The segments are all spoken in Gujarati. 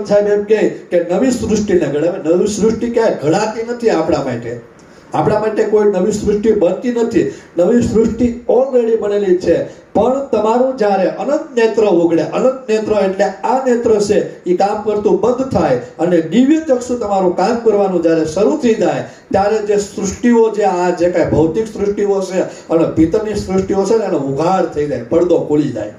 સાહેબ એમ કહે કે નવી સૃષ્ટિને ઘડાવે. નવી સૃષ્ટિ ક્યાંય ઘડાતી નથી આપણા માટે. આપણા માટે કોઈ નવી સૃષ્ટિ બનતી નથી. નવી સૃષ્ટિ ઓલરેડી બનેલી છે. પણ તમારું જ્યારે અનંત નેત્ર ઉગડે, અનંત નેત્ર એટલે આ નેત્ર છે એ કામ કરતું બંધ થાય અને દિવ્ય ચક્ષુ તમારું કામ કરવાનું જ્યારે શરૂ થઈ જાય ત્યારે જે સૃષ્ટિઓ, જે આ જે કાંઈ ભૌતિક સૃષ્ટિઓ છે અને ભીતરની સૃષ્ટિઓ છે ને એનો ઉઘાડ થઈ જાય, પડદો ખુલી જાય.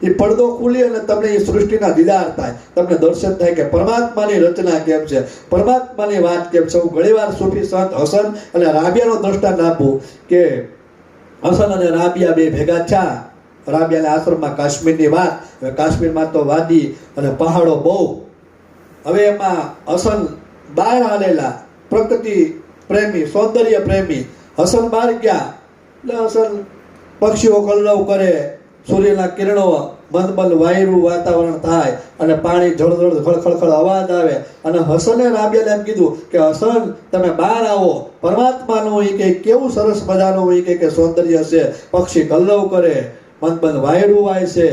એ પડદો ખુલી અને તમને એ સૃષ્ટિના દીદાર થાય, તમને દર્શન થાય કે પરમાત્માની રચના કેમ છે, પરમાત્માની વાત કેમ છે. હું ઘણીવાર સૂફી સંત હસન અને રાબિયાનો દ્રષ્ટાંત આપું કે હસન અને રાબિયા બે ભેગા થયા. રાબિયાના આશ્રમમાં કાશ્મીરની વાત. હવે કાશ્મીરમાં તો વાદી અને પહાડો બહુ. હવે એમાં હસન બહાર હાલેલા, પ્રકૃતિ પ્રેમી, સૌંદર્ય પ્રેમી. હસન બહાર ગયા એટલે હસન પક્ષીઓ કલરવ કરે, સૂર્યના કિરણો, મંદ વાયરું વાતાવરણ થાય અને પાણી જળજળ ખળખળ અવાજ આવે. અને હસને રાબિયાને એમ કીધું કે હસન તમે બહાર આવો, પરમાત્માનું એ કે કેવું સરસ મજાનું એ કે સૌંદર્ય છે. પક્ષી કલરવ કરે, મંદ વાયરું વાય છે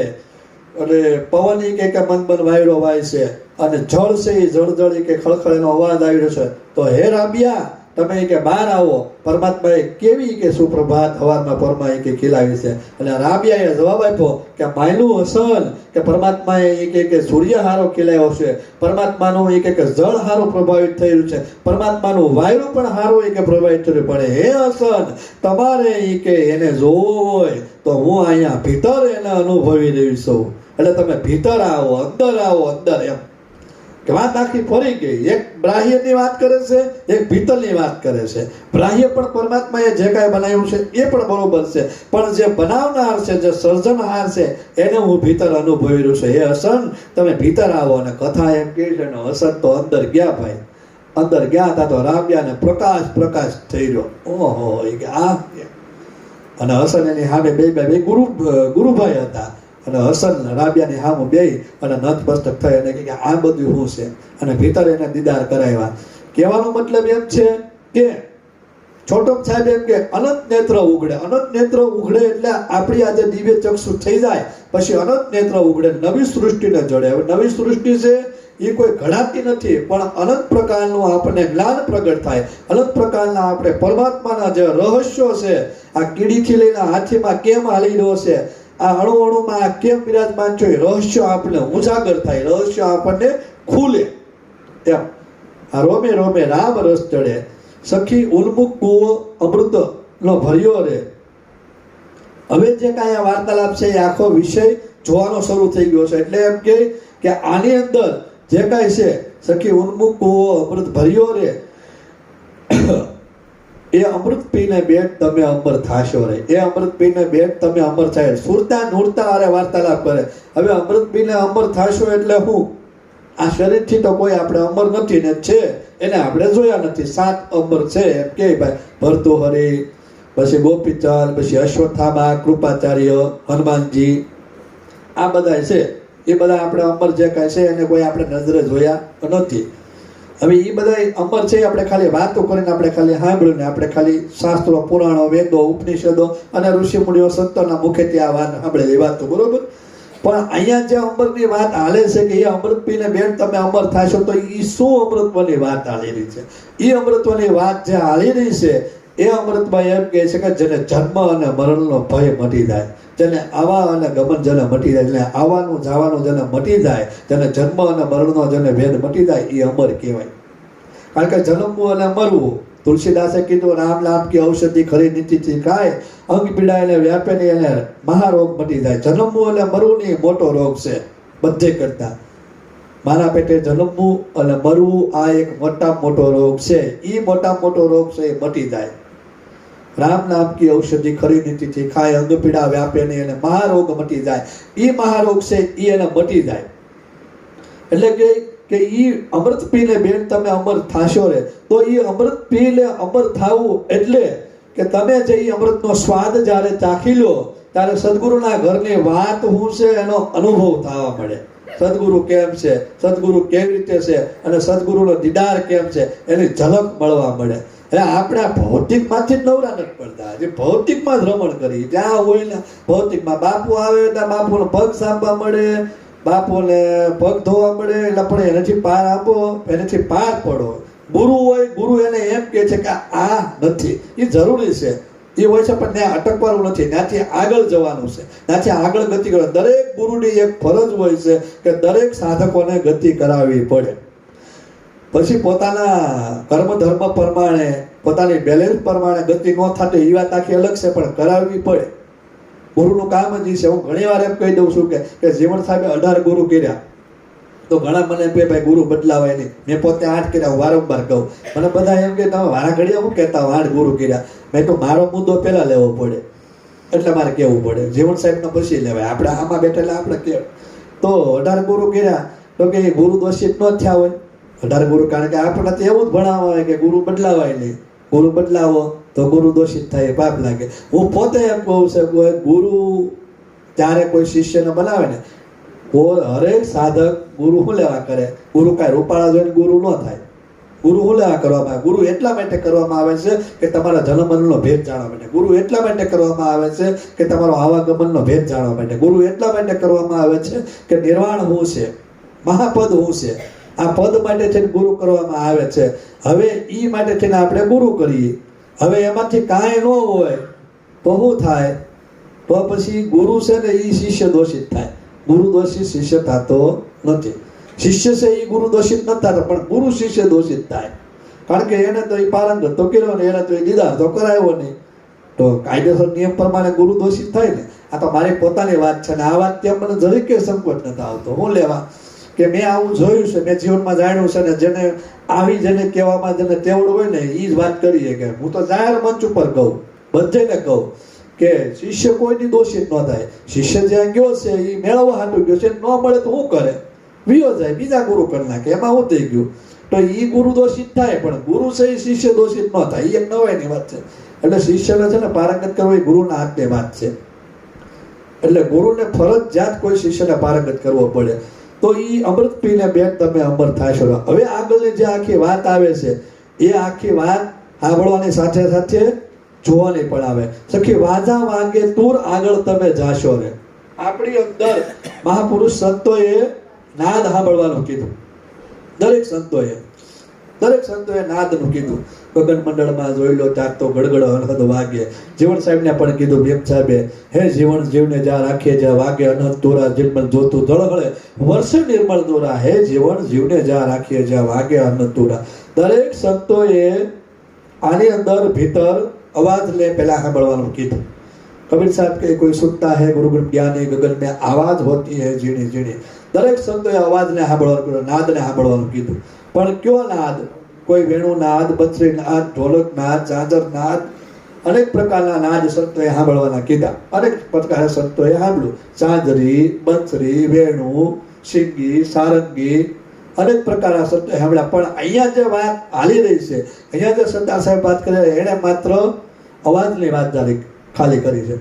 અને પવન એ કે મંદ વાયરો વાય છે અને જળ છે એ જળજળ કે ખળખળ એનો અવાજ આવી રહ્યો છે. તો હે રાબિયા તમે કે બહાર આવો, પરમાત્માએ કેવી કે સુપ્રભાત હવારમાં પરમાં કે ખીલાવી છે. અને રાબિયાએ જવાબ આપ્યો કે માયલું હસન કે પરમાત્માએ કે સૂર્ય હારો ખીલાયો છે, પરમાત્માનું કે જળ હારું પ્રભાવિત થયું છે, પરમાત્માનું વાયુ પણ હારું કે પ્રભાવિત થયું. પણ હે હસન તમારે કે એને જોવો હોય તો હું અહીંયા ભીતર એને અનુભવી રહી છું. એટલે તમે ભીતર આવો, અંદર આવો, અંદર. એમ કે વાત આખી ફરી ગઈ. એક બાહ્યની વાત કરે છે, એક ભીતરની વાત કરે છે. બાહ્ય પણ પરમાત્માએ જે કાંઈ બનાવ્યું છે એ પણ બરોબર છે, પણ જે બનાવનાર છે, જે સર્જનહાર છે એને હું ભીતર અનુભવી રહ્યું છું. એ હસન તમે ભીતર આવો. અને કથા એમ કહે છે ને હસન તો અંદર ગયા ભાઈ. અંદર ગયા હતા તો રાબિયાને પ્રકાશ થઈ રહ્યો. ઓહો એ કે આ. અને હસન એની સામે બે ગુરુભાઈ હતા. અને હસન રાબિયાની સામે બેહી અને નતમસ્તક થઈ અને કે આ બધું શું છે. અને ભીતર એને દીદાર કરાવ્યા. કહેવાનો મતલબ એમ છે કે છોટો સાહેબ એમ કે અનંત નેત્ર ઉઘડે. અનંત નેત્ર ઉઘડે એટલે આપણી આજે દિવ્ય ચક્ષુ થઈ જાય પછી અનંત નેત્ર ઉઘડે, નવી સૃષ્ટિને જડે. હવે નવી સૃષ્ટિ છે એ કોઈ ઘડાતી નથી, પણ અનંત પ્રકારનું આપણને જ્ઞાન પ્રગટ થાય. અનંત પ્રકારના આપણે પરમાત્માના જે રહસ્યો છે, આ કીડીથી લઈને હાથીમાં કેમ હાલી રહ્યો છે, આ અણુમાં કેમ બિરાજમાન છે, રહસ્ય આપણને ઉજાગર થાય, રહસ્ય આપણને ખુલે. એમ આ રોમે રોમે રામ રસ ચડે, સખી ઉન્મુખ કુવો અમૃત નો ભર્યો રે. હવે જે કાંઈ આ વાર્તાલાપ છે એ આખો વિષય જોવાનો શરૂ થઈ ગયો છે. એટલે એમ કે આની અંદર જે કાંઈ છે, સખી ઉન્મુખ કુવો અમૃત ભર્યો રે, એ અમૃત પીને બેટ તમે અમર થાશો રે. એ અમૃત પીને બેટ તમે અમર થાય. સુરતા નૂરતા અરે વાર્તાલાપ કરે. હવે અમૃત પીને અમર થાશો એટલે હું? આ શરીરથી તો કોઈ આપણે અમર નથી ને છે એને આપણે જોયા નથી. 7 અમર છે એમ કે ભાઈ, ભર્તૃહરિ, પછી ગોપીચંદ, પછી અશ્વત્થામા, કૃપાચાર્ય, હનુમાનજી, આ બધા છે. એ બધા આપણે અમર જે કાંઈ છે એને કોઈ આપણે નજરે જોયા નથી. હવે એ બધા અમર છે આપણે ખાલી વાતો કરીને આપણે ખાલી સાંભળ્યું, આપણે ખાલી શાસ્ત્રો, પુરાણો, વેદો, ઉપનિષદો અને ઋષિ મુનિઓ સંતોના મુખેથી આ વાત સાંભળેલી વાતો, બરોબર. પણ અહીંયા જે અમરની વાત હાલે છે કે એ અમૃત પીને બેન તમે અમર થશો, તો એ શું અમૃતની વાત હાલેલી છે? એ અમૃતની વાત જે હાલી રહી છે એ અમૃતમાં એમ કહે છે કે જેને જન્મ અને મરણનો ભય મટી જાય, જેને આવા અને ગમન જેને મટી જાય, જેને આવવાનું જવાનું જેને મટી જાય, જેને જન્મ અને મરણનો જેને ભેદ મટી જાય, એ અમર કહેવાય. કારણ કે જન્મવું અને મરવું, તુલસીદાસે કીધું રામ નામ की ઔષધિ ખરી નીતિથી ખાય, અંગ પીડા એને વ્યાપે નહીં, એને મહારોગ મટી જાય. જન્મવું અને મરવું નહીં મોટો રોગ છે બધે કરતા. મારા પેટે જન્મવું અને મરવું આ એક મોટા મોટો રોગ છે. એ મોટા મોટો રોગ છે એ મટી જાય. રામ નામ की ઔષધિ ખરી નીતિથી ખાય, અંગ પીડા વ્યાપે નહીં, એને મહારોગ મટી જાય. એ મહારોગ છે એ એને મટી જાય. એટલે કે ઈ અમૃત પીને બેન તમે અમર થાશો રે. તો ઈ અમૃત પીને અમર થાવું એટલે કે તમે જે ઈ અમૃતનો સ્વાદ જ્યારે ચાખી લો ત્યારે સદગુરુના ઘરની વાત શું છે એનો અનુભવ થવા મળે. સદગુરુ કેમ છે, સદગુરુ કેવી રીતે છે અને સદગુરુનો દીદાર કેમ છે એની ઝલક મળવા મળે. એટલે આપણે ભૌતિકમાંથી જ નવરા નથી પડતા, જે ભૌતિકમાં જ રમણ કરી. જ્યાં હોય ને ભૌતિકમાં બાપુ આવે ત્યાં બાપુનો પગ સાંભળવા મળે, બાપુને પગ ધોવા મળે એટલે પણ એનાથી પાર આપો, એનાથી પાર પડો. ગુરુ હોય, ગુરુ એને એમ કહે છે કે આ નથી, એ જરૂરી છે, એ હોય છે, પણ ત્યાં અટકવાનું નથી, ત્યાંથી આગળ જવાનું છે, ત્યાંથી આગળ ગતિ કરો. દરેક ગુરુની એક ફરજ હોય છે કે દરેક સાધકોને ગતિ કરાવવી પડે. પછી પોતાના કર્મ ધર્મ પ્રમાણે, પોતાની બેલેન્સ પ્રમાણે ગતિ ન થતી એ વાત આખી અલગ છે, પણ કરાવવી પડે. ગુરુનું કામ જ છે. હું ઘણી વાર એમ કહી દઉં છું કે જીવન સાહેબે 18 ગુરુ કર્યા, તો ઘણા મને એમ કે ભાઈ ગુરુ બદલાવાય નહીં. મેં પોતે 8 કર્યા, હું વારંવાર કહું. મને બધા એમ કે તમે વારા ઘડિયા શું કહેતા 8 ગુરુ કર્યા? મેં તો મારો મુદ્દો પહેલા લેવો પડે, એટલે મારે કહેવું પડે. જીવન સાહેબને પછી લેવાય, આપણે આમાં બેઠેલા આપણે કે તો 18 ગુરુ કર્યા તો કે ગુરુ દોષિત ન થયા હોય 18 ગુરુ, કારણ કે આપણને તો એવું જ ભણાવવા હોય કે ગુરુ બદલાવાય નહીં, ગુરુ બદલાવો તો ગુરુ દોષિત થાય, પાપ લાગે. હું પોતે એમ કહું છું કે ગુરુ ત્યારે કોઈ શિષ્યને બનાવે ને, હરેક સાધક ગુરુ શું લેવા કરે? ગુરુ કાંઈ રૂપાળા જોઈને ગુરુ ન થાય. ગુરુ શું લેવા કરવામાં આવે? ગુરુ એટલા માટે કરવામાં આવે છે કે તમારા જન્મનો ભેદ જાણવા માટે. ગુરુ એટલા માટે કરવામાં આવે છે કે તમારો આવાગમનનો ભેદ જાણવા માટે. ગુરુ એટલા માટે કરવામાં આવે છે કે નિર્વાણ શું છે, મહાપદ શું છે, આ પદ માટે થઈને ગુરુ કરવામાં આવે છે. હવે એ માટે થઈને આપણે ગુરુ કરીએ. હવે એમાંથી કાંઈ ન હોય તો શું થાય? તો પછી ગુરુ છે ને એ શિષ્ય દોષિત થાય. ગુરુ દોષિત શિષ્ય થતો નથી. શિષ્ય છે એ ગુરુ દોષિત નથી થતો, પણ ગુરુ શિષ્ય દોષિત થાય. કારણ કે એને તો એ પારંગત તો કર્યો ને, એને તો એ દીદાર તો કરાયો નહીં, તો કાયદેસર નિયમ પ્રમાણે ગુરુ દોષિત થાય ને. આ તો મારી પોતાની વાત છે ને આ વાત ત્યાં મને જરીકે સંકોચ નથી આવતો. હું લેવા કે મેં આવું જોયું છે, મેં જીવનમાં જાણ્યું છે ને, જેને આવી જેને કહેવામાં જેને તેવડ હોય ને એ જ વાત કરીએ. કે હું તો જાહેર મંચ ઉપર કહું, બધાને કહું કે શિષ્ય કોઈની દોષિત ન થાય. શિષ્ય જ્યાં ગયો છે એ મેળવવા હાટું ગયો છે, ન મળે તો શું કરે? વિયો જાય, બીજા ગુરુ કરી નાખે, એમાં શું થઈ ગયું? તો એ ગુરુ દોષિત થાય, પણ ગુરુ છે એ શિષ્ય દોષિત ન થાય. એ એક નવાઈની વાત છે. એટલે શિષ્યને છે ને પારંગત કરવો એ ગુરુના હાથની વાત છે. એટલે ગુરુને ફરજિયાત કોઈ શિષ્યને પારંગત કરવો પડે, તો એ અમૃત પીને બેન તમે અમર થાશો. હવે આગળની જે આખી વાત આવે છે એ આખી વાત સાંભળવાની સાથે સાથે જોવાની પણ આવે. સખી વાજા વાગે તુર આગળ તમે જાશો રે. આપણી અંદર મહાપુરુષ સંતોએ નાદ સાંભળવાનું કીધું. દરેક સંતોએ નાદનું કીધું. ગગન મંડળમાં જોઈ લો ત્યાં તો ગડગડ અનહદ વાગે. જીવન સાહેબને પણ કીધું, ભીમ સાહેબે, હે જીવન જીવને જ્યાં રાખીએ જ્યાં વાગે અનહદ તોરા જીવન જોતું જળહળે વર્ષ નિર્મળ દોરા. હે જીવન જીવને જ્યાં રાખીએ જ્યાં વાગે અનહદ તોરા. દરેક સંતોએ આની અંદર ભીતર અવાજને પહેલા સાંભળવાનું કીધું. કબીર સાહેબ કે કોઈ સુનતા હે ગુરુ ગુરુ જ્ઞાની ગગન में आवाज होती है ઝીણી ઝીણી. દરેક સંતોએ અવાજને સાંભળવાનું કીધું, નાદને સાંભળવાનું કીધું. પણ કયો નાદ? કોઈ વેણુ નાદ, બત્રી નાદ, ઢોલક નાદ, ચાદર નાદ, અનેક પ્રકારના નાદ સંતોએ સાંભળવાના કીધા. અનેક પ્રકારના સંતોએ સાંભળ્યું. ચાંદરી, બંસરી, વેણુ, સિંગી, સારંગી, અનેક પ્રકારના સંતોએ સાંભળ્યા. પણ અહીંયા જે વાત હાલી રહી છે, અહીંયા જે સરદાર સાહેબ વાત કરે એણે માત્ર અવાજની વાત ખાલી કરી છે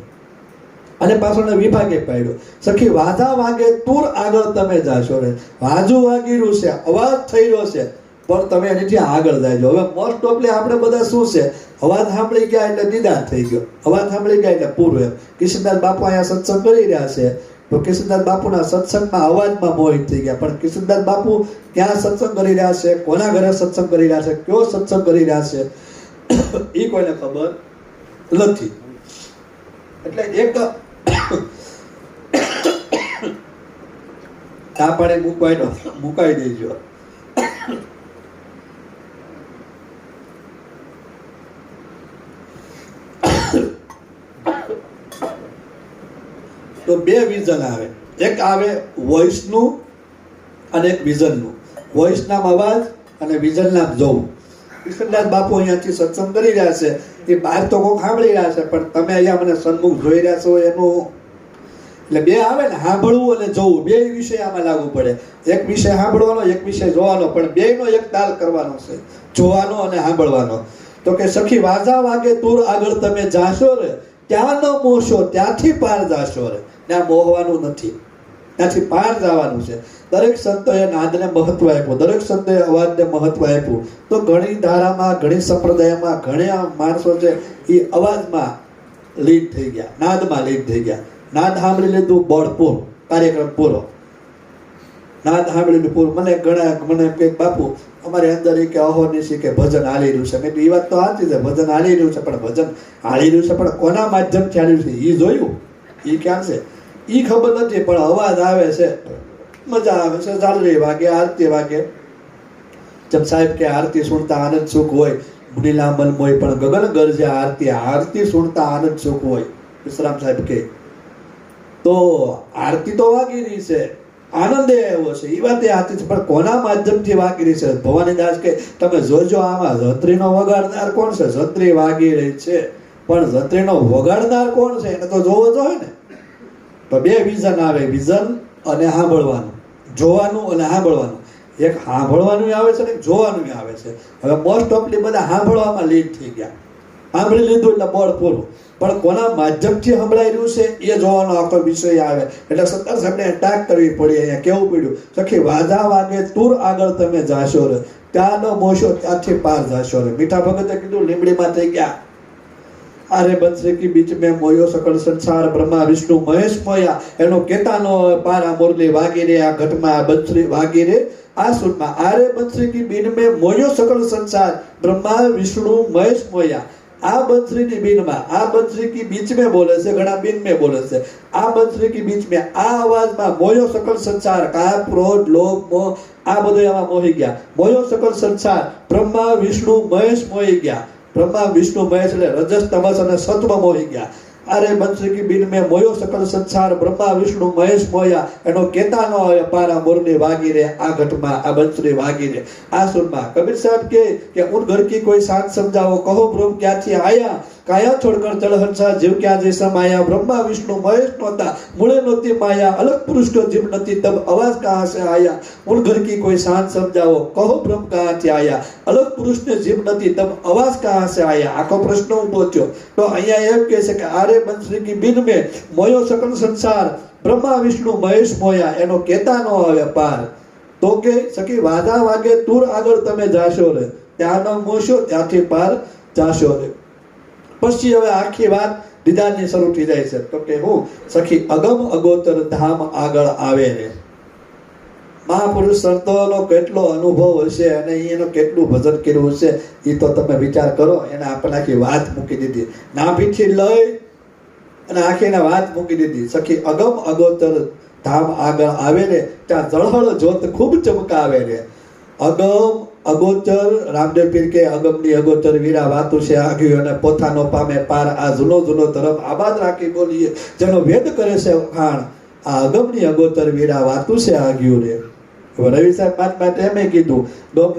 અને પાછળનો વિભાગે પાડ્યો. સખી વાજા વાગે તુર આગળ તમે જાશો રે. વાજુ વાગી રહ્યું છે, અવાજ થઈ રહ્યો છે, પણ તમે એનીથી આગળ જાયજો. હવે મોસ્ટ ઓફલી આપણે બધા શું છે, અવાજ સાંભળી ગયા એટલે દીદાર થઈ ગયો, અવાજ સાંભળી ગયા એટલે પૂરું. એમ કિશનદાસ બાપુ અહીંયા સત્સંગ કરી રહ્યા છે, તો કિશનદાસ બાપુના સત્સંગમાં અવાજમાં મોહિત થઈ ગયા. પણ કિશનદાસ બાપુ ક્યાં સત્સંગ કરી રહ્યા છે, કોના ઘરે સત્સંગ કરી રહ્યા છે, કયો સત્સંગ કરી રહ્યા છે, એ કોઈને ખબર નથી. એટલે એક આ પાણી મુકાઈ દેજો. તો બે વિઝન આવે, એક આવે વોઇસનું અને એક વિઝનનું. વોઇસ નામ અવાજ અને વિઝન નામ જોવું. કિશનદાસ બાપુ અહીંયાથી સત્સંગ કરી રહ્યા છે, એ બહાર તો કોઈ સાંભળી રહ્યા છે, પણ તમે અહીંયા મને સન્મુખ જોઈ રહ્યા છો એનું એટલે બે આવે ને, સાંભળવું અને જોવું, બે વિષય આમાં લાગુ પડે. એક વિષય સાંભળવાનો, એક વિષય જોવાનો, પણ બેયનો એક તાલ કરવાનો છે, જોવાનો અને સાંભળવાનો. તો કે સખી વાજા વાગે તુર આગળ તમે જાશો રે, ત્યાં ન મોશો ત્યાંથી પાર જાશો રે. ત્યાં મોહવાનું નથી, ત્યાંથી પાર જવાનું છે. દરેક સંતોએ નાદને મહત્વ આપ્યું, દરેક સંતોએ અવાજને મહત્વ આપ્યું. તો ઘણી ધારામાં, ઘણી સંપ્રદાયમાં ઘણા માણસો છે એ અવાજમાં લીન થઈ ગયા, નાદમાં લીન થઈ ગયા. નાદ સાંભળી લીધું, બળ પૂરો, કાર્યક્રમ પૂરો. નાદ સાંભળીને પૂરું. મને કે બાપુ અમારી અંદર કે અહોનિશી કે ભજન હાલી રહ્યું છે. મેં એ વાત તો સાચી છે, ભજન હાલી રહ્યું છે, પણ ભજન હાલી રહ્યું છે પણ કોના માધ્યમથી હાલી રહ્યું છે એ જોયું? એ ક્યાં છે એ ખબર નથી, પણ અવાજ આવે છે, મજા આવે છે, ઝાલરી વાગે, આરતી વાગે. જબ સાહેબ કે આરતી સુનતા આનંદ સુખ હોય, મુનિલા મન મોય પણ ગગન ગરજે આરતી, આરતી સુનતા આનંદ સુખ હોય. વિશ્રામ સાહેબ કે તો આરતી તો વાગી રહી છે, આનંદ આવ્યો છે, એ વાત એ સાચી છે, પણ કોના માધ્યમથી વાગી રહી છે? ભવાની દાસ કે તમે જોજો આમાં જત્રીનો વગાડનાર કોણ છે? જત્રી વાગી રહી છે, પણ જત્રીનો વગાડનાર કોણ છે એને તો જોવો જોઈએ ને. તો બે વિઝન આવે, વિઝન અને સાંભળવાનું, જોવાનું અને સાંભળવાનું. એક સાંભળવાનું આવે છે ને એક જોવાનું આવે છે. હવે મોસ્ટ ઓફલી બધા સાંભળવામાં લીડ થઈ ગયા, સાંભળી લીધું એટલે બોર્ડ પૂરું, પણ કોના માધ્યમથી સંભળાઈ રહ્યું છે એ જોવાનો આખો વિષય આવે. એટલે સત્તર સાહેબને ટાક કરવી પડી. અહીંયા કેવું પડ્યું, સખી વાજા વાગે તુર આગળ તમે જાશો રે, ત્યાંનો મોશો ત્યાંથી પાર જાશો રે. મીઠા ભગતે કીધું લીમડીમાં થઈ ગયા. અરે બંસરી કી બીચ મેં મોયો સકળ સંસાર, બ્રહ્મા વિષ્ણુ મહેશ મોયા, એનો કેતાનો પારા મુરલી વાગી રે, આ ઘટમાં આ બંસરી વાગી રે આ સુરમાં. આરે બંસરી કી બીન મેં મોયો સકળ સંસાર, બ્રહ્મા વિષ્ણુ મહેશ મોયા. આ બંસરીની બીનમાં, આ બંસરી કી બીચ में બોલે છે, ઘણા બીન में બોલે છે. આ બંસરી કી બીચ में આ અવાજમાં મોયો સકળ સંસાર, કામ ક્રોધ લોભ મોહ આ બધું એમાં મોહી ગયા. મોયો સકળ સંસાર, બ્રહ્મા વિષ્ણુ મહેશ મોહી ગયા. બ્રહ્મા વિષ્ણુ મહેશ એટલે રજસ તમસ અને સત્વ મોહી ગયા. અરે બંસરી કી બીન में મોયો સકળ સંસાર, બ્રહ્મા વિષ્ણુ મહેશ મોયા, એનો કેતાનો પારા મુરલી વાગી રે, આ ઘટમાં આ બંસરી વાગી રે આ સુરમાં. કબીર સાહેબ કે ઉન ઘર की कोई साथ समझाओ, कहो ब्रह्म ક્યાંથી આયા, કાયા છોડકર ચલ હંસા, જીવ ક્યાં જૈસા માયા. બ્રહ્મા વિષ્ણુ મહેશ નહોતા, મૂળે નહોતી માયા, અલગ પુરુષ को जीव નથી, तब आवाज कहां से आया. उन घर की कोई शान समझाओ, कहो ब्रह्म कहांથી आया, अलग पुरुष ने जीव નથી, तब आवाज कहां से आया. આખો પ્રશ્ન ઊભો થયો. તો અહીંયા એમ કહે છે કે આરે બંસરી કી બીન में મોયો સકળ સંસાર, બ્રહ્મા વિષ્ણુ મહેશ મોયા, એનો કેતાનો આવે પાર. તો કે સખી વાદા વાગે તુર આગળ તમે જાશો રે, ત્યાંનો મોશો ત્યાંથી પાર જાશો રે. પછી હવે આખી વાત દીદારની શરૂ થઈ જાય છે. તો કે હું સખી અગમ અગોચર ધામ આગળ આવે રે. મહાપુરુષ સંતોનો કેટલો અનુભવ હશે અને એનો કેટલું ભજન કર્યું હશે એ તો તમે વિચાર કરો. એને આપણે આખી વાત મૂકી દીધી, નાભીથી લઈ અને આખીને વાત મૂકી દીધી. સખી અગમ અગોચર ધામ આગળ આવે રે, ત્યાં જળહળ જોત ખૂબ ચમકાવે રે. અગમ અગોચર, રામદેવ પીર કે અગમની અગોચર વીરા વાતું છે આગ્યું, અને પોતાનો પામે પાર આ જૂનો જૂનો ધર્મ આબાદ રાખી બોલીએ, જેનો વેદ કરે છે ખાણ, આ અગમની અગોચર વીરા વાતું છે આગ્યું રે. રવિ સાહેબ માટે એમ કીધું, ગમ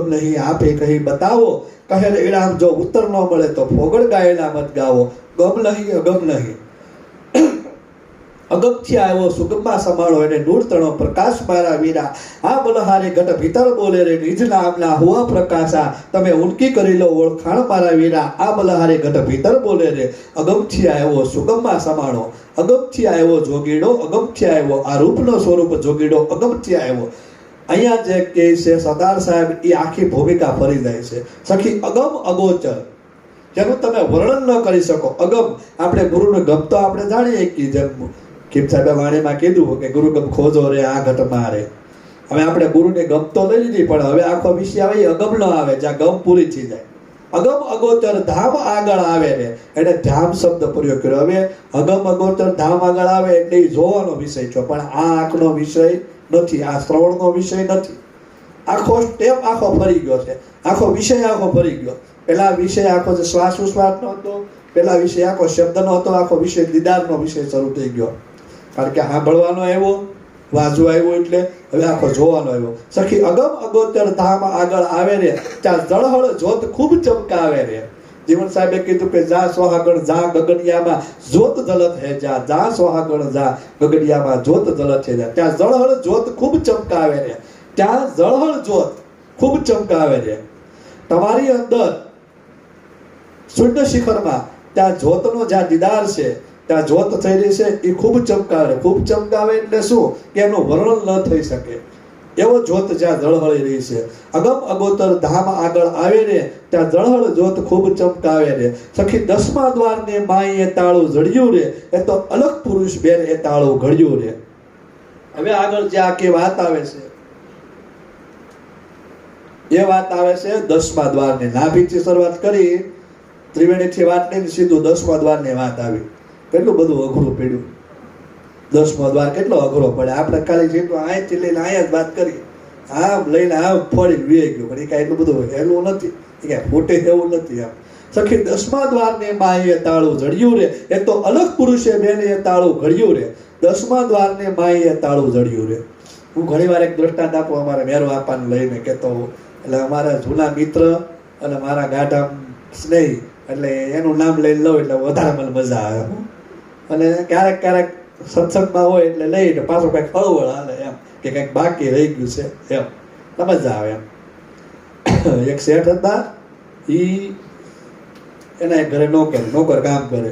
નહીં આપે કહી બતાવો, કહે ઈડામ જો ઉત્તર ન મળે તો ફોગડ ગાયેલા મત ગાવો. ગમ નહીં અગમ નહીં, અગમથી આવ્યો સુગમમાં સમાળો, એને નૂર તણો પ્રકાશ મારા વીરા, આ બલહારી ઘટ ભીતર બોલે રે, નિજ નામના હુઆ પ્રકાશા, તમે ઉનકી કરી લો ઓળખાણ મારા વીરા, આ બલહારી ઘટ ભીતર બોલે રે. અગમથી આવ્યો સુગમમાં સમાળો, અગમથી આવ્યો જોગીડો, અગમથી આવ્યો આ રૂપનો સ્વરૂપ જોગીડો, અગમથી આવ્યો. અહીંયા જે કે છે સરદાર સાહેબ એ આખી ભૂમિકા ફરી જાય છે. સખી અગમ અગોચર, જેનું તમે વર્ણન ન કરી શકો. અગમ આપણે ગુરુને ગમ તો આપણે જાણીએ કે જેમ કીપ સાહેબે વાણીમાં કીધું કે ગુરુ ગમ ખોજો રે આ ઘટમાં રે. હવે આપણે ગુરુને ગમ તો લઈ લીધી, પણ હવે આખો વિષય આવે એ અગમ નો આવે, જ્યાં ગમ પૂરી થઈ જાય. અગમ અગોચર ધામ આગળ આવે રે, એને ધામ શબ્દ પ્રયોગ કર્યો. હવે અગમ અગોચર ધામ આગળ આવે એટલે એ જોવાનો વિષય છે, પણ આ આંખનો વિષય નથી, આ શ્રવણનો વિષય નથી. આખો સ્ટેપ આખો ફરી ગયો છે, આખો વિષય આખો ફરી ગયો. પેલા વિષય આખો જે શ્વાસ ઉશ્વાસ નો હતો, પેલા વિષય આખો શબ્દનો હતો, આખો વિષય દીદારનો વિષય શરૂ થઈ ગયો. કારણ કે સાંભળવાનો આવ્યો, વાંચવા આવ્યો, એટલે હવે આખો જોવાનો આવ્યો. સખી અગમ અગોચર ધામ આગળ આવે રે, ત્યાં જળહળ જોત ખૂબ ચમકાવે રે. જીવન સાહેબે કીધું કે જા સોહાગણ જા ગગડિયામાં જોત જલત હે જા, જા સોહાગણ જા ગગડિયામાં જોત જલત હે જા. ત્યાં જળહળ જોત ખૂબ ચમકાવે રે, ત્યાં જળહળ જોત ખૂબ ચમકાવે રે. તમારી અંદર શૂન્ય શિખરમાં ત્યાં જોતનો જ્યાં દીદાર છે, ત્યાં જોત થઈ રહી છે, એ ખૂબ ચમકાવે. ખૂબ ચમકાવે એટલે શું કે એનું વર્ણન ન થઈ શકે એવો જોત જ્યાં જળહળી રહી છે. અગમ અગોચર ધામ આગળ આવે રે, ત્યાં જળહળ જોત ખૂબ ચમકાવે રે. સખી 10મા દ્વારને માય એ તાળું જડ્યું રે, એ તો અલગ પુરુષ બેન એ તાળું ઘડ્યું રે. હવે આગળ જે આખી વાત આવે છે એ વાત આવે છે 10મા દ્વારની. નાભીથી શરૂઆત કરી, ત્રિવેણીથી વાત લઈને સીધું 10મા દ્વારની વાત આવી. કેટલું બધું અઘરું પડ્યું. 10મો દ્વાર કેટલો અઘરો પડે. આપણે ખાલી સીધું અહીંથી લઈને અહીંયા જ વાત કરી, આમ લઈને આમ ફોડીને વી ગયું, પણ એ કાંઈ એટલું બધું હેલું નથી, એ કાંઈ ફૂટે એવું નથી. આમ સખી 10મા દ્વારને માએ તાળું જડ્યું રે, એ તો અલગ પુરુષે બેને તાળું ઘડ્યું રે. 10મા દ્વારને માએ તાળું જડ્યું રે. હું ઘણી વાર એક દ્રષ્ટાંત આપું, અમારે મેરો આપાને લઈને કહેતો, એટલે અમારા જૂના મિત્ર અને મારા ગાઢા સ્નેહી, એટલે એનું નામ લઈને લઉં એટલે વધારે મને મજા આવે. અને ક્યારેક ક્યારેક સત્સંગમાં હોય એટલે લઈને પાછું કંઈક હળવળ હાલે એમ, કે કંઈક બાકી રહી ગયું છે એમ, મજા આવે એમ. એક શેઠ હતા, એના એક ઘરે નોકર કામ કરે,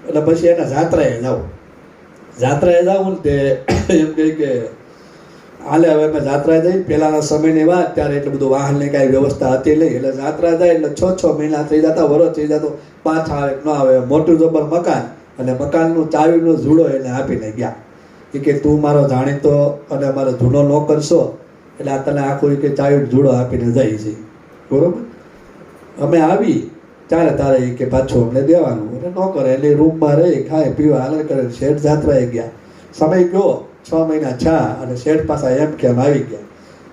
એટલે પછી એના જાત્રાએ જાઉં ને તે એમ કહે કે હાલે હવે અમે જાત્રા જઈ. પહેલાના સમયની વાત, ત્યારે એટલું બધું વાહનની કાંઈ વ્યવસ્થા હતી નહીં, એટલે જાત્રા જાય એટલે 6 મહિના થઈ જતા, વરસ થઈ જતો, પાછા આવે ન આવે. મોટું જબર મકાન, અને મકાનનું ચાવીનો જુડો એને આપીને ગયા. એ કે તું મારો જાણીતો અને મારો જૂનો નોકર છો, એટલે આ તને આખું કે ચાવી જુડો આપીને જાય છે, બરોબર. અમે આવી ત્યારે તારે એ કે પાછું અમને દેવાનું. અને નોકર એટલે રૂમમાં રહી, ખાય પીવા હાલર કરે. શેઠ જાત્રાએ ગયા, સમય ગયો 6 મહિના છા, અને શેઠ પાછા એમ કેમ આવી ગયા.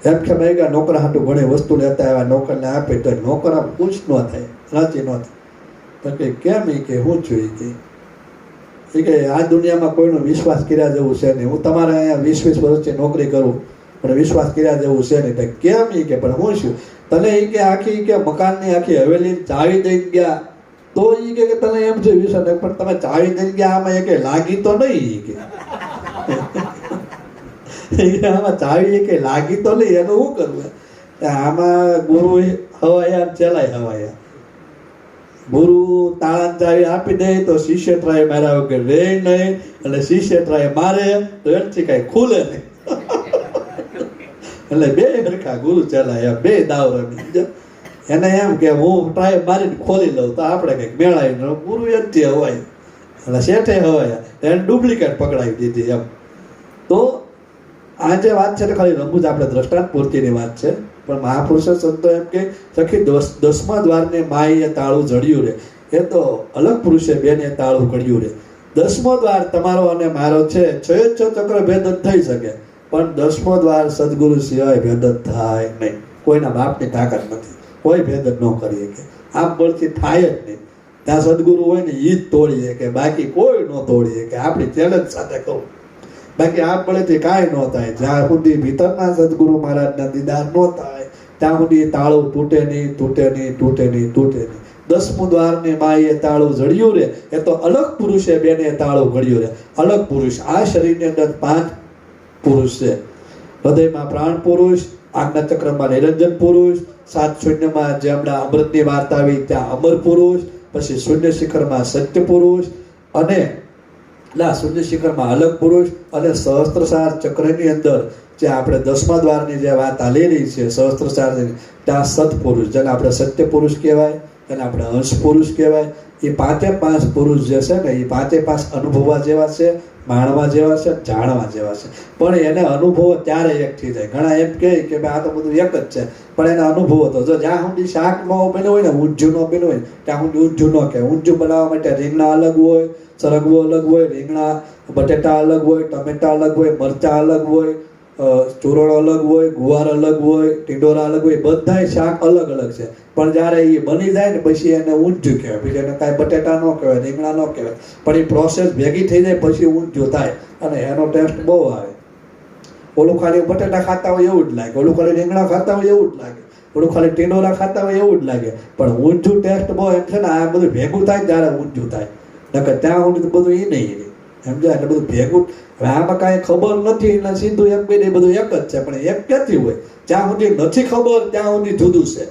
એમ કેમ આવી ગયા, નોકર હાટું ઘણી વસ્તુ લેતા આવ્યા, નોકરને આપે તો નોકર આમ પૂછ ન થાય, રાજી ન થાય. તો કે કેમ? એ કે હું છું. એ કે આ દુનિયામાં કોઈનો વિશ્વાસ કર્યા જેવું છે નહીં. હું તમારે અહીંયા 20 વર્ષથી નોકરી કરું, પણ વિશ્વાસ કર્યા જેવું છે નહીં. તો કેમ? એ કે પણ હું છું તને એ કે આખી કે મકાનની આખી હવેલી ચાવી દઈ ગયા, તો એ કે તને એમ છે વિશ્વાસ, પણ તમે ચાવી દઈ ગયા આમાં એ કે લાગી તો નહીં. આમાં ચાવી કે લાગી તો નહીં, એનું શું કરવું? આમાં ગુરુ હવાયા, ચેલાય હવાયા. ગુરુ તાળા ચાવી આપી દે તો શિષ્ય ટ્રાય માર્યા વગર રે નહીં, અને શિષ્ય ટ્રાય મારે તો એનાથી કઈ ખુલે નહીં. એટલે બે હરખા ગુરુ ચેલાય, બે દાવ રમી. એને એમ કે હું ટ્રાય મારીને ખોલી લઉં તો આપણે કંઈક મેળાવી. ગુરુ એનથી હવાય, એટલે શેઠે હવાયા, એને ડુપ્લિકેટ પકડાવી દીધી એમ. તો આ જે વાત છે તો ખાલી રમૂજ આપણે દ્રષ્ટાંત પૂર્તિની વાત છે, પણ મહાપુરુષો સંતો એમ કે સખી 10મા દ્વારને માએ તાળું જડ્યું રે, એ તો અલગ પુરુષે બેને તાળું ઘડ્યું રે. 10મો દ્વાર તમારો અને મારો છે, 6 ચક્ર ભેદ થઈ શકે, પણ 10મો દ્વાર સદગુરુ સિવાય ભેદ થાય નહીં. કોઈના બાપની તાકાત નથી, કોઈ ભેદ ન કરી શકે, આમ બળથી થાય જ નહીં. ત્યાં સદગુરુ હોય ને એ જ તોડી શકે, બાકી કોઈ ન તોડી શકે. આપણી ચેલેન્જ સાથે કહું, બાકી આ પડેથી કાંઈ ન થાય. જ્યાં સુધી ભીતરના સદગુરુ મહારાજના દીદાર ન થાય ત્યાં સુધી તાળું તૂટે નહીં. 10મું દ્વારને માએ તાળું જડ્યું રે, એ તો અલગ પુરુષે બેને તાળું ઘડ્યું રે. અલગ પુરુષ, આ શરીરની અંદર 5 પુરુષ છે. હૃદયમાં પ્રાણ પુરુષ, આજ્ઞા ચક્રમાં નિરંજન પુરુષ, 7 શૂન્યમાં જે હમણાં અમૃતની વાર્તા આવી ત્યાં અમર પુરુષ, પછી શૂન્ય શિખરમાં સત્ય પુરુષ, અને શૂન્ય શિખરમાં અલગ પુરુષ, અને સહસ્ત્રસાર ચક્રની અંદર જે આપણે 10મા દ્વારની જે વાત આલી રહી છે સહસ્ત્રસારની, ત્યાં સત્પુરુષ, જેને આપણે સત્ય પુરુષ કહેવાય, એને આપણે અંશ પુરુષ કહેવાય. એ 5 પુરુષ જે છે ને, એ 5 અનુભવવા જેવા છે, માણવા જેવા છે, જાણવા જેવા છે. પણ એને અનુભવો ત્યારે એક થઈ જાય. ઘણા એમ કહે કે આ તો બધું એક જ છે, પણ એના અનુભવો તો જો જ્યાં સુધી શાક ન બન્યું હોય ને, ઊંધિયું ન બન્યું હોય ત્યાં સુધી ઊંધિયું ન કહેવાય. ઊંધિયું બનાવવા માટે રીંગણા અલગ હોય, સરગવો અલગ હોય, રીંગણા બટેટા અલગ હોય, ટમેટા અલગ હોય, મરચાં અલગ હોય, ચૂરણ અલગ હોય, ગુવાર અલગ હોય, ટીંડોરા અલગ હોય, બધાય શાક અલગ અલગ છે. પણ જ્યારે એ બની જાય ને પછી એને ઊંધિયું કહેવાય, પછી એને કાંઈ બટેટા ન કહેવાય, રીંગણા ન કહેવાય. પણ એ પ્રોસેસ ભેગી થઈ જાય પછી ઊંધિયું થાય, અને એનો ટેસ્ટ બહુ આવે. ઓલું ખાલી બટેટા ખાતા હોય એવું જ લાગે, ઓલું ખાલી રીંગણા ખાતા હોય એવું જ લાગે, ઓલું ખાલી ટીંડોરા ખાતા હોય એવું જ લાગે. પણ ઊંધિયું ટેસ્ટ બહુ એમ છે ને, આ બધું ભેગું થાય ત્યારે ઊંધિયું થાય, નકર ત્યાં સુધી બધું એ નહીં સમજાય. એટલે બધું ભેગું, હવે આમાં કાંઈ ખબર નથી એટલે સીધું એમ કહીને બધું એક જ છે, પણ એક ક્યાંથી હોય? જ્યાં સુધી નથી ખબર ત્યાં સુધી જુદું છે,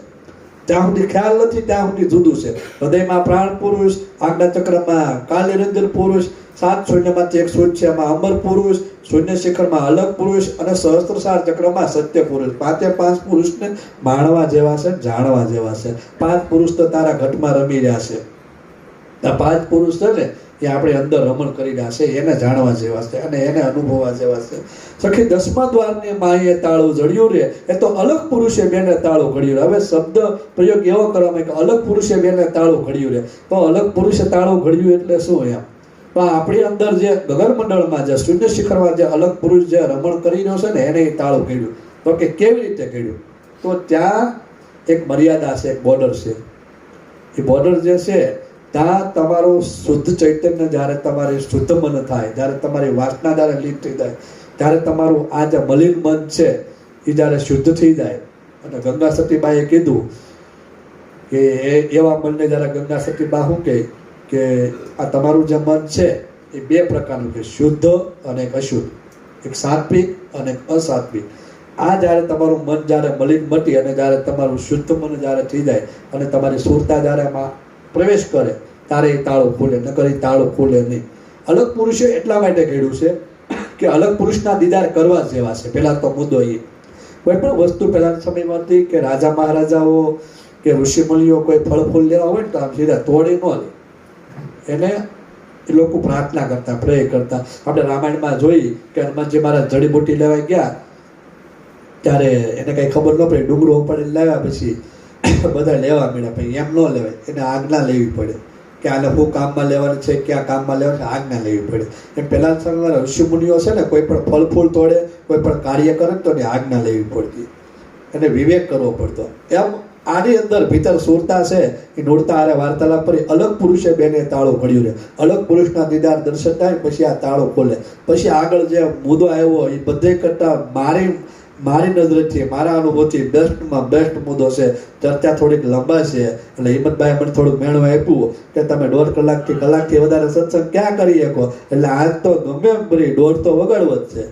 જ્યાં સુધી ખ્યાલ નથી ત્યાં સુધી જુદું છે. હૃદયમાં પ્રાણ પુરુષ, આજ્ઞા ચક્રમાં કાલનિરંજન પુરુષ, 7 શૂન્યમાંથી 1 શૂન્યમાં અમર પુરુષ, શૂન્ય શિખરમાં અલગ પુરુષ, અને સહસ્ત્રસાર ચક્રમાં સત્ય પુરુષ. 5 પુરુષને માણવા જેવા છે, જાણવા જેવા છે. 5 પુરુષ તો તારા ઘટમાં રમી રહ્યા છે. આ 5 પુરુષ છે ને, એ આપણે અંદર રમણ કરીને હશે, એને જાણવા જેવા છે અને એને અનુભવવા જેવા છે. સખી 10મા દ્વારની માએ તાળું જડ્યું રે, એ તો અલગ પુરુષે બેને તાળું ઘડ્યું રે. હવે શબ્દ પ્રયોગ એવો કરવામાં કે અલગ પુરુષે બેને તાળું ઘડ્યું રે, તો અલગ પુરુષે તાળું ઘડ્યું એટલે શું એમ? તો આપણી અંદર જે ગગન મંડળમાં જે શૂન્ય શિખરમાં જે અલગ પુરુષ જે રમણ કરી રહ્યો છે ને, એને એ તાળું ઘડ્યું. તો કે કેવી રીતે ઘડ્યું? તો ત્યાં એક મર્યાદા છે, એક બોર્ડર છે. એ બોર્ડર જે છે ત્યાં તમારું શુદ્ધ ચૈતન્ય જ્યારે તમારી શુદ્ધ મન થાય, જ્યારે તમારી વાસના જ્યારે લીન થઈ જાય, ત્યારે તમારું આ જે મલિન મન છે એ જ્યારે શુદ્ધ થઈ જાય. અને ગંગા સતીબાએ કીધું કે એવા મનને જ્યારે ગંગા સતીબા શું કહે કે આ તમારું જે મન છે એ 2 પ્રકારનું છે, શુદ્ધ અને એક અશુદ્ધ, એક સાત્વિક અને એક અસાત્વિક. આ જ્યારે તમારું મન જ્યારે મલિન મટી અને જ્યારે તમારું શુદ્ધ મન જ્યારે થઈ જાય અને તમારી સુરતા જ્યારે એમાં પ્રવેશ કરે, ત્યારે એ તાળું ખુલે, નકર એ તાળું ખુલે નહીં. અલગ પુરુષે એટલા માટે કહ્યું છે કે અલગ પુરુષના દીદાર કરવા જેવા છે. પહેલા તો મુદ્દો એ, કોઈ પણ વસ્તુ પહેલાના સમયમાં હતી કે રાજા મહારાજાઓ કે ઋષિમુનિઓ કોઈ ફળ ફૂલ લેવા હોય ને તો આમ સીધા તોડી ન લે, એને એ લોકો પ્રાર્થના કરતા, પ્રે કરતા. આપણે રામાયણમાં જોઈ કે હનુમાનજી મહારાજ જડીબુટી લેવા ગયા ત્યારે એને કઈ ખબર ન પડી, ડુંગરો ઉપાડીને લાવ્યા, પછી બધા લેવા મળ્યા. પછી એમ ન લેવાય, એને આજ્ઞા લેવી પડે કે આને શું કામમાં લેવાનું છે, ક્યાં કામમાં લેવાનું છે, આજ્ઞા લેવી પડે. એમ પહેલા સમયમાં ઋષિમુનિઓ છે ને, કોઈ પણ ફળ ફૂલ તોડે, કોઈ પણ કાર્ય કરે તો એની આજ્ઞા લેવી પડતી, એને વિવેક કરવો પડતો. એમ આની અંદર ભીતર સુરતા છે એ નોડતા આરે વાર્તાલાપ કરી અલગ પુરુષે બેને તાળું ઘડ્યું છે. અલગ પુરુષના દીદાર દર્શન થાય પછી આ તાળું ખોલે. પછી આગળ જે મુદ્દો આવ્યો એ બધે કરતા મારી નજરથી, મારા અનુભવથી બેસ્ટમાં બેસ્ટ મુદ્દો છે. ચર્ચા થોડીક લંબા છે એટલે હિંમતભાઈ મને થોડુંક મેળવા આપ્યું કે તમે 1.5 કલાકથી વધારે સત્સંગ ક્યાં કરી શકો, એટલે આજ તો ગમે એમ કરી 1.5 તો વગાડવો જ છે.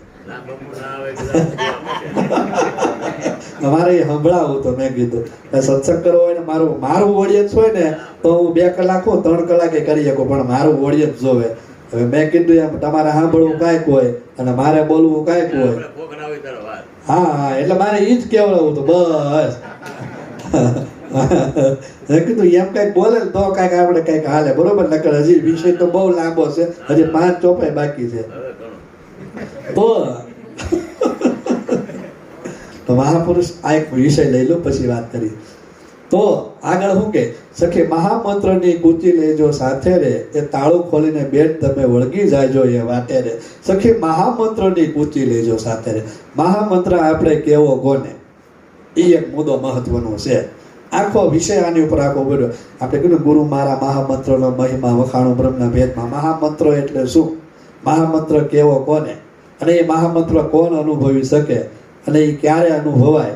અમારે સંભળાવું તો મેં કીધું સત્સંગ કરવો હોય ને મારું ઓડિયન્સ હોય ને તો હું 2 કલાક 3 કલાકે કરી શકું, પણ મારું ઓડિયન્સ જોવે. હવે મેં કીધું એમ તમારે સાંભળવું કાંઈક હોય અને મારે બોલવું કાંઈક હોય. હા, એટલે મારે એ જ કહેવડાવું તો બસ. મેં કીધું એમ કંઈક બોલે તો કાંઈક આપણે કંઈક હાલે, બરોબર? નકર હજી વિષય તો બહુ લાંબો છે, હજી 5 ચોપાઈ બાકી છે. તો મહાપુરુષ આ એક વિષય લઈ લો, પછી વાત કરી. તો આગળ શું કે સખી મહામંત્રની કૂચી લેજો સાથે રે, એ તાળું ખોલીને બેટ તમે વળગી જાયજો એ વાટે રે. સખી મહામંત્રની કૂચી લેજો સાથે રે. મહામંત્ર આપણે કેવો કોને, એ એક મુદ્દો મહત્વનો છે. આખો વિષય આની ઉપર આખો બોલ્યો. આપણે કીધું ગુરુ મારા મહામંત્રનો મહિમા વખાણો બ્રહ્મના ભેદમાં. મહામંત્ર એટલે શું, મહામંત્ર કેવો કોને, અને એ મહામંત્ર કોણ અનુભવી શકે અને એ ક્યારે અનુભવાય,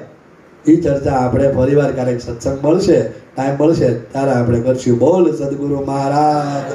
એ ચર્ચા આપણે ફરીવાર ક્યારેક સત્સંગ મળશે, ટાઈમ મળશે ત્યારે આપણે કરશું. બોલ સદગુરુ મહારાજ.